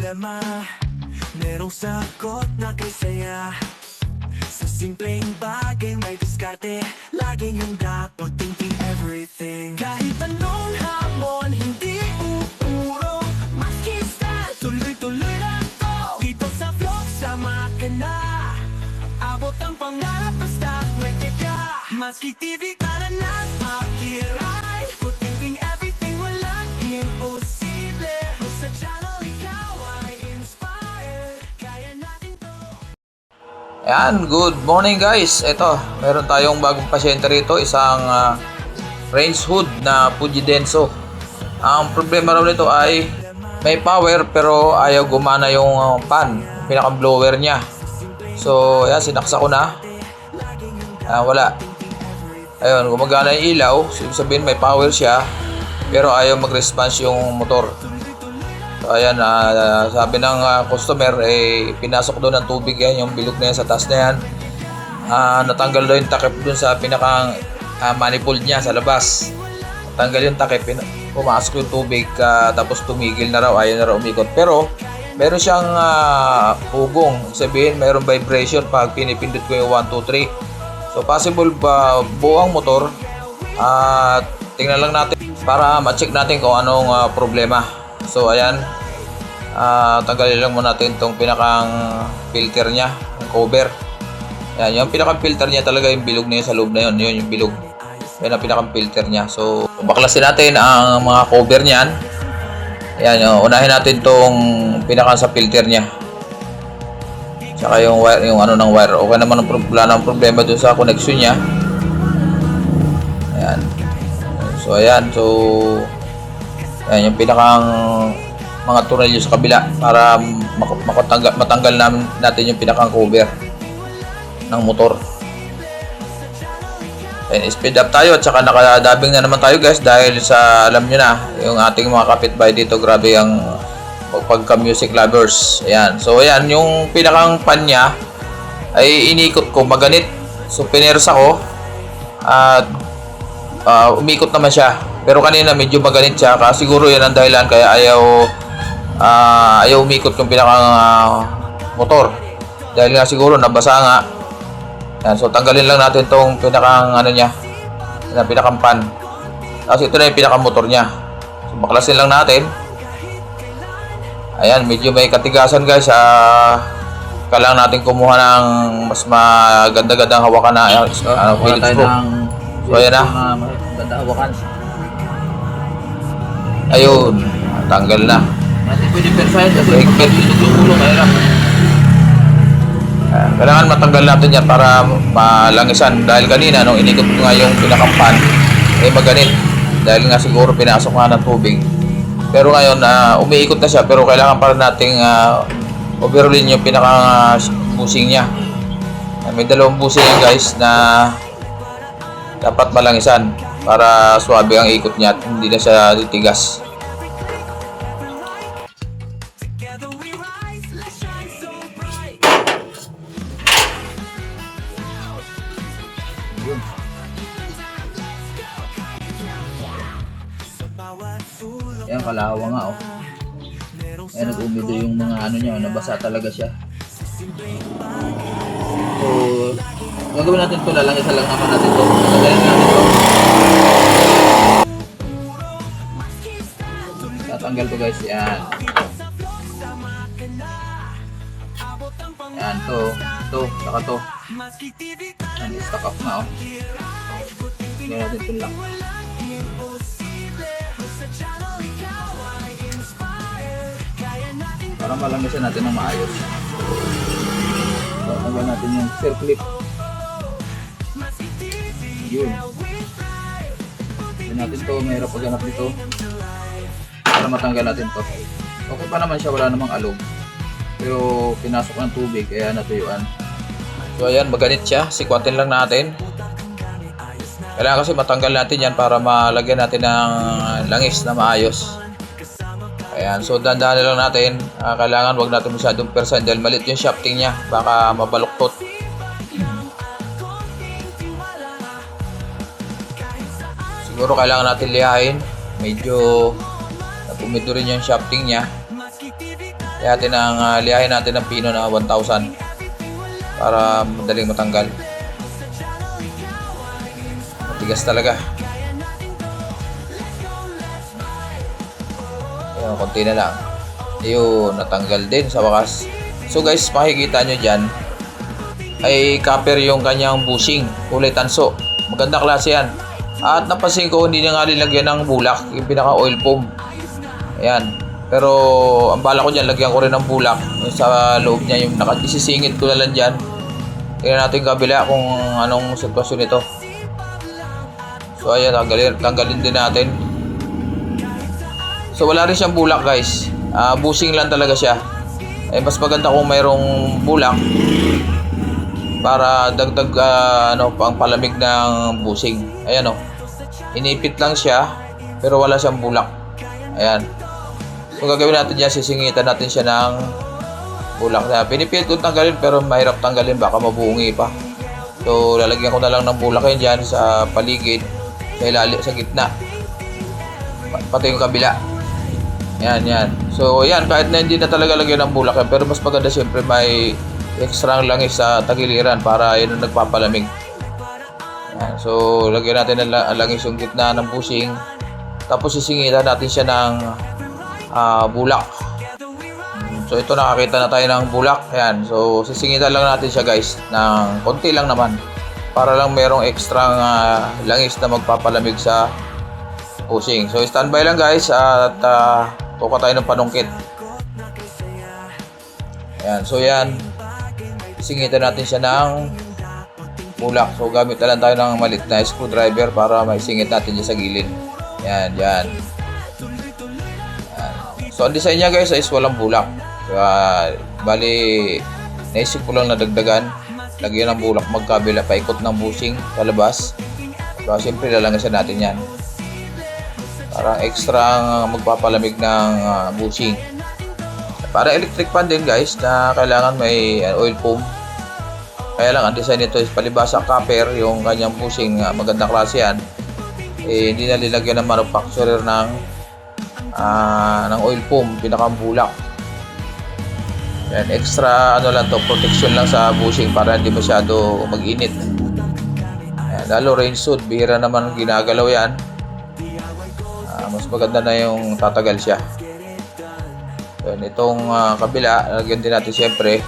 problema, merong sagot na kay saya. Sa simpleng bagay may diskarte, laging handa, thinking everything. Kahit anong hamon, hindi uurong, maski sa tuloy-tuloy lang to. Dito sa vlog, sama ka na, abot ang pangarap basta may tiga. Maski TV ka na nag-akiray, thinking everything, walang imposible. Sa channel ikaw ay inspired, kaya natin to. Ayan, good morning guys. Ito, meron tayong bagong pasyente rito, isang range hood na Fuji Denso. Ang problema raw nito ay may power pero ayaw gumana yung fan, pinaka-blower niya. So, ayan, sinaksa ko na. Wala. Ayun, gumagana yung ilaw. So, ibig sabihin may power siya pero ayaw mag-response yung motor. So, ayan, sabi ng customer, pinasok doon ng tubig yan, yung bilog na yan sa taas na yan. Natanggal daw yung takip doon sa pinakang manifold niya sa labas. Natanggal yung takip, pumasok yung tubig, tapos tumigil na raw, ayaw na raw umikot. Pero, meron siyang ugong, sabihin, mayroong vibration pag pinipindot ko yung 1, 2, 3. So, possible ba buong motor? Tingnan lang natin para ma-check natin kung anong problema. So ayan, tanggalin lang muna natin itong pinakang filter niya, yung cover. Ayan, yung pinakang filter niya talaga yung bilog na yun sa loob na yun, yun yung bilog. Yan ang pinakang filter niya. So baklasin natin ang mga cover niyan. Ayan, unahin natin itong pinakang sa filter niya. Tsaka yung wire, yung ano ng wire. Okay naman, wala nang problema doon sa connection niya. Ayan. So ayan, ayan yung pinakang mga tornilyo sa kabila para matanggal natin yung pinakang cover ng motor. Ayan, speed up tayo at saka nakadabing na naman tayo guys dahil sa alam nyo na yung ating mga kapitbahay dito, grabe ang pagka music lovers. Ayan, so ayan yung pinakang pan niya ay inikot ko maganit, so pinersa ko at umikot naman siya. Pero kanina medyo maganit siya, kasi siguro yan ang dahilan kaya ayaw umikot yung pinakang motor. Dahil nga siguro nabasa nga. Yan, so tanggalin lang natin tong pinakang ano niya, pinakang pan. Tapos ito na yung pinakang motor niya. So baklasin lang natin. Ayan, medyo may katigasan guys. Kailangan natin kumuha ng mas maganda-gandang hawakan na Phillips Screw. So ayan na. Maganda hawakan. Ayun, tanggal na. Natin pwede perfect kasi pagpapilog yung ulo, mahirap. Kailangan matanggal natin yan para malangisan. Dahil kanina, nung inikot ko nga yung pinakampan, maganit. Dahil nga siguro pinasok nga ng tubig. Pero ngayon, umiikot na siya, pero kailangan para nating overhaulin yung pinaka-busing niya. May dalawang busing yan guys na dapat malangisan para swabe ang ikot niya at hindi na siya titigas. Ayan, kalawa nga oh. Ayan, nag-umido yung mga ano niya, nabasa talaga siya. So, gagawin natin ito, lalangisan lang naman natin ito. Tatanggalin natin ito. Tatanggal to guys, yan. Yan, to, saka to. Yan, stock up na oh. Gagawin natin ito lang. Para malangisan natin ng maayos. So, tanggal natin yung circlip. Yun. Yan natin to, mahirap paghanap nito. Para matanggal natin to. Okay pa naman siya, wala namang alog. Pero pinasok ng tubig, kaya natuyuan. So ayan, maganit siya. Sikwatin lang natin. Kailangan kasi matanggal natin yan para malagyan natin ng langis na maayos. Ayan, so dandahan lang natin. Kailangan wag natin masyadong percent dahil maliit yung shafting niya. Baka mabaluktot. Siguro kailangan natin lihain. Medyo napumido rin yung shafting niya. Lihayin natin ng pino na 1,000 para madaling matanggal. Matigas talaga. Ayan, konti na lang. Ayun, natanggal din sa wakas. So guys, makikita nyo dyan ay copper yung kanyang bushing, kulay tanso. Maganda klase yan. At napansin ko hindi na nga nilagyan ng bulak, yung pinaka oil foam. Ayan. Pero ang bala ko dyan, lagyan ko rin ng bulak sa loob niya, yung isisingit ko na lang dyan. Tingnan natin kabila kung anong sitwasyon nito. So ayan, tanggalin din natin. So wala rin siyang bulak guys, bushing lang talaga siya. Mas maganda kung mayroong bulak para dagdag pang palamig ng bushing. Ayan inipit lang siya pero wala siyang bulak. Ayan. So gagawin natin yan, sisingitan natin siya ng bulak na pinipilit kong tanggalin pero mahirap tanggalin, baka mabungi pa. So lalagyan ko na lang ng bulak yan dyan sa paligid, sa ilalim, sa gitna, pati yung kabila. Yan. So yan, kahit na hindi na talaga lagyan ng bulak yan, pero mas maganda siyempre may extra langis sa tagiliran para yun ang nagpapalamig. Yan. So lagyan natin ng langis yung gitna ng bushing, tapos sisingitan natin siya ng bulak. So ito, nakakita na tayo ng bulak. Ayan. So sisingitan lang natin siya guys ng konti lang naman para lang merong extra langis na magpapalamig sa bushing. So standby lang guys at tuka tayo ng panungkit. Ayan. So yan, sisingitan natin siya ng bulak. So gamit na lang tayo ng maliit na screwdriver para maisingit natin siya sa gilid. Yan. So ang design niya guys is walang bulak. Bali, naisip ko lang na dagdagan, lagyan ng bulak magkabila, paikot ng bushing sa labas. So siyempre lalangasan natin yan para extra magpapalamig ng bushing. Para electric fan din guys, na kailangan may oil foam. Kaya lang ang design nito is palibasa copper yung kanyang bushing, maganda klase yan. Hindi na nilagyan ng manufacturer ng oil foam, pinakang bulak. Yan, extra lang to, protection lang sa bushing para hindi masyado mag-init. Yan, lalo range hood, bihira naman ginagalaw yan. Mas maganda na yung tatagal siya. Yan, itong kabila, lagyan din natin siyempre.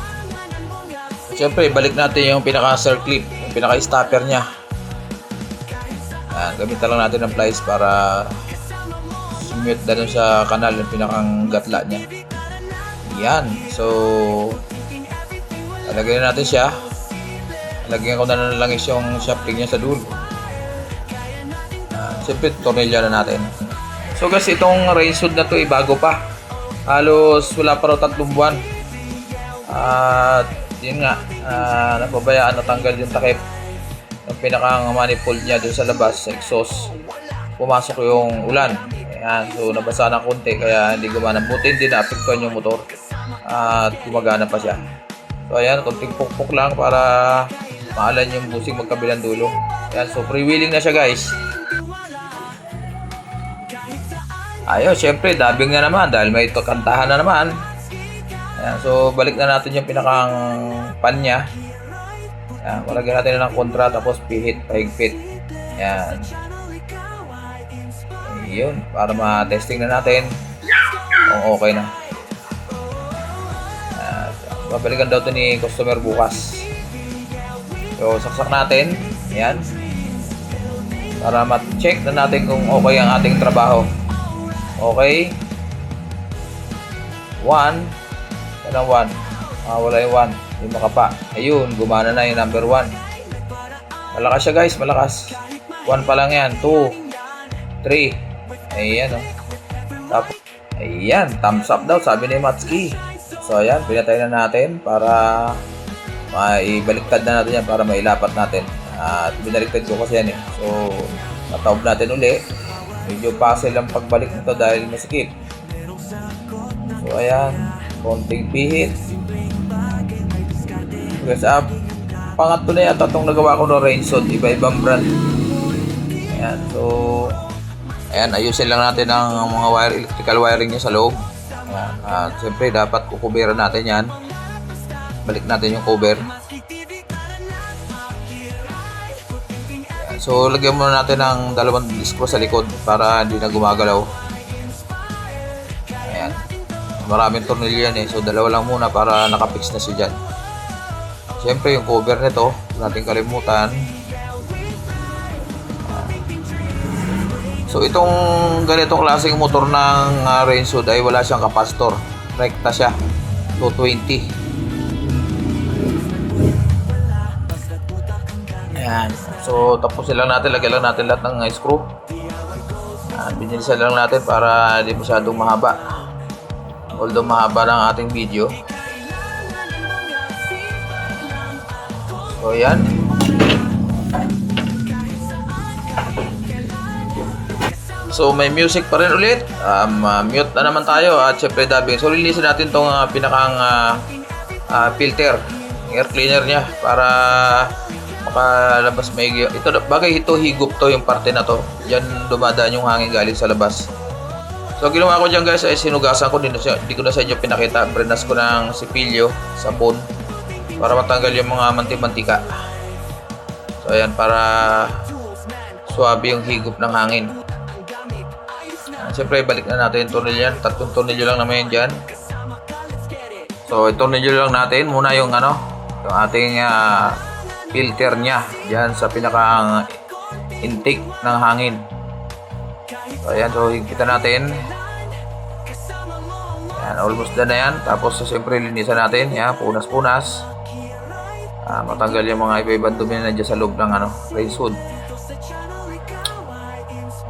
Siyempre, balik natin yung pinaka-circlip, yung pinaka-stopper niya. Yan, gamitan lang natin ng pliers para sumute na dun sa kanal yung pinakang gatla niya. Yan. So lagyan natin siya. Lagyan ko na lang yung shafting niya sa dulo. Siyempre tornilyo na natin. So guys, itong range hood na to bago pa. Halos wala pa raw 3 buwan. At yun nga, napabayaan, natanggal yung takip ng pinakang manifold niya dun sa labas, sa exhaust. Pumasok yung ulan. Ayan, so nabasa ng konti kaya hindi gumana. Buti hindi na-apektuhan yung motor at gumagana pa siya. So ayan, konting pukpok lang para maalan yung bushing magkabilang dulo. Ayan, so freewheeling na siya guys. Ayun, syempre dubbing na naman dahil may kantahan na naman. Ayan, so balik na natin yung pinakang pan niya. Ayan, malagyan natin ng kontra tapos pihit, pahigpit. Ayan. Yun, para ma-testing na natin kung okay na. Babalikan daw to ni customer bukas. So saksak natin. Ayan, para ma-check na natin kung okay ang ating trabaho. Okay, 1. Anong 1? Wala yung 1, yung makapa. Ayun, gumana na yung number 1. Malakas siya guys, malakas. 1 pa lang yan. 2, 3. Ayan Tapos, ayan, thumbs up daw, sabi ni Matsuki. So ayan, pinatay na natin para maibaliktad na natin yan, para mailapat natin. At binaliktad ko kasi yan So, nataob natin uli. Medyo puzzle ang pagbalik nito dahil masikip. So ayan, konting pihit. Guys, pangatlo na yata itong nagawa ko ng range hood, iba-ibang brand. Ayan, so ayan, ayusin lang natin ang mga electrical wiring niya sa loob. Ayan. At siyempre dapat kukuberan natin yan. Balik natin yung cover. Ayan. So lagyan muna natin ng dalawang screw sa likod para hindi na gumagalaw. Ayan. Maraming tornilyo yan eh. So dalawa lang muna para nakapix na siya dyan. Siyempre yung cover nito, huwag natin kalimutan. So itong ganitong klaseng motor ng range hood ay wala siyang capacitor. Rekta siya. 220. Ayan. So tapusin lang natin. Lagyan lang natin lahat ng screw. Binilisan lang natin para hindi masyadong mahaba. Although mahaba ng ating video. So ayan. So may music pa rin ulit. Mute na naman tayo at syempre dubbing. So linisin natin tong pinakang filter, air cleaner niya para makalabas may ito. Bagay ito higop to yung parte na to. Diyan dumadaan yung hangin galing sa labas. So ginawa ko diyan guys ay sinugasan ko din. Hindi ko na sa inyo pinakita. Brenas ko ng sipilyo, sabon para matanggal yung mga mantika. So ayan para suwabe yung higop ng hangin. Siyempre, balik na natin yung tornilyo yan. 3 tornilyo lang naman yan dyan. So, tornilyo lang natin. Muna yung yung ating filter nya dyan sa pinakang intake ng hangin. So, ayan. So, higpitan natin. Ayan, almost done na yan. Tapos, siyempre, linisan natin. Ayan, punas-punas. Matanggal yung mga iba-ibang dumi na dyan sa loob ng range hood.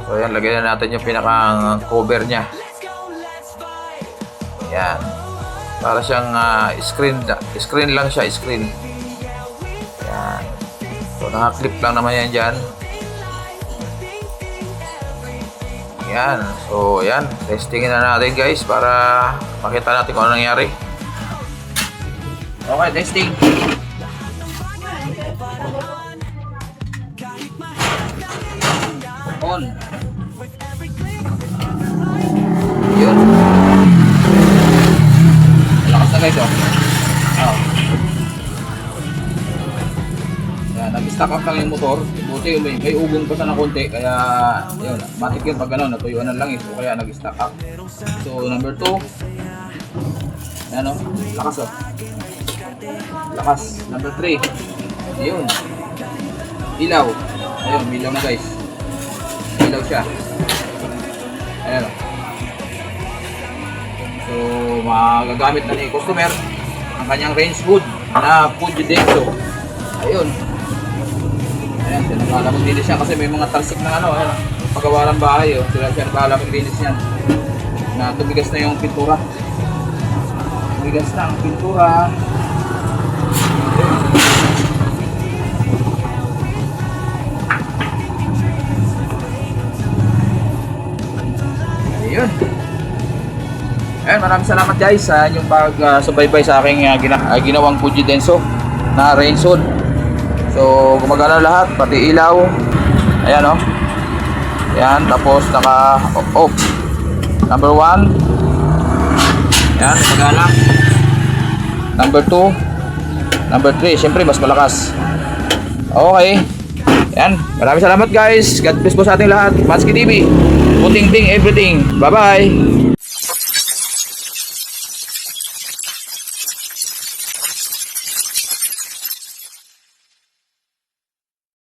So ayan, lagyan na natin yung pinakang cover nya. Ayan. Para siyang screen lang siya, screen. Ayan. So naka-clip lang naman yan dyan. Ayan. So ayan, testingin na natin guys para makita natin kung ano nangyari. Okay, testing. On. Yun. Lakas na guys, oh. Yan, nag-stack up lang yung motor. Buti may ugong pa sana konti, kaya yun, matik yun pag natuyuan na lang so kaya nag-stack up. So number 2. Yan, oh. Lakas, oh. Lakas. Number 3. Ayun. Ilaw. Ayun, ilaw na guys. Ilaw siya. Ayan, oh. So, magagamit na ni customer ang kanyang range hood na Fuji Denso. Ayun. Ayan, sila maglinis siya kasi may mga talsik na ayan, pagawa ng bahay. Oh. Sila siya maglinis yan. Na tumigas na yung pintura. Tumigas na ang pintura. Ayun. Ayan, maraming salamat guys sa inyong pag-subaybay sa aking ginawang Fuji Denso na range hood. So, gumagana lahat, pati ilaw. Ayan, oh. Ayan, tapos naka-off. Number 1. Ayan, gumagana. Number 2. Number 3, syempre mas malakas. Okay. Ayan, maraming salamat guys. God bless po sa ating lahat. Mansky TV. Puting ding everything. Bye-bye.